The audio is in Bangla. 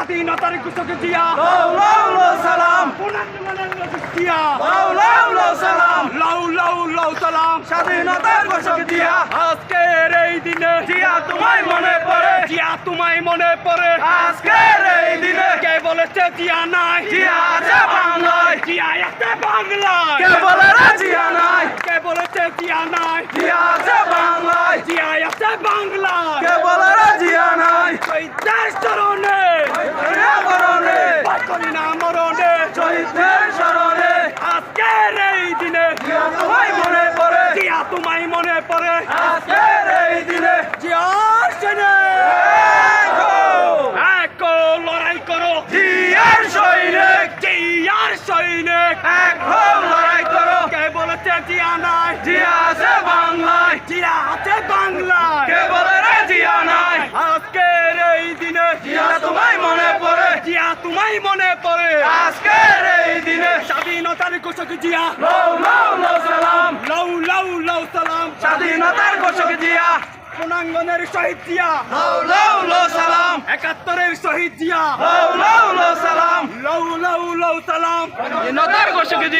স্বাধীনতার ঘোষক জিয়া লাউ লাউ লাউ সালাম পুনর্নির্মাণের ঘোষক জিয়া লাউ লাউ লাউ সালাম লাউ লাউ লাউ সালাম স্বাধীনতার ঘোষক জিয়া আজকের এই দিনে জিয়া তোমায় মনে পড়ে জিয়া তোমায় মনে পড়ে আজকের এই দিনে কে বলেছে জিয়া নাই জিয়া আছে বাংলায় জিয়া আছে বাংলায় কে বলে রে জিয়া নাই কে বলেছে জিয়া নাই জিয়া আছে বাংলায় জিয়া আছে বাংলায় কে বলে রে জিয়া নাই শহীদের স্মরণে মরণে বাকলি না মরণে শহীদদের স্মরণে আজকের এই দিনে জিয়া তোমায় মনে পড়ে জিয়া তোমায় মনে পড়ে আজকের এই দিনে জিয়ার সেনে একো লড়াই করো জিয়ার সৈনিক জিয়ার সৈনিক এক হও লড়াই করো কে বলেছে জিয়া নাই জিয়া আছে বাংলায় জিয়া আছে বাংলায় কে বলে রে জিয়া নাই আজকের এই দিনে জিয়া তোমায় মনে পড়ে জিয়া তোমায় মনে পড়ে আজকের এই দিনে স্বাধীনতার ঘোষক জিয়া লাউ লাউ লাউ সালাম লাউ লাউ লাউ সালাম স্বাধীনতার ঘোষক জিয়া পূর্ণাঙ্গনের শহীদ জিয়া লাউ লাউ লাউ সালাম ৭১-এর শহীদ জিয়া লাউ লাউ লাউ সালাম লাউ লাউ লাউ সালাম স্বাধীনতার ঘোষক জিয়া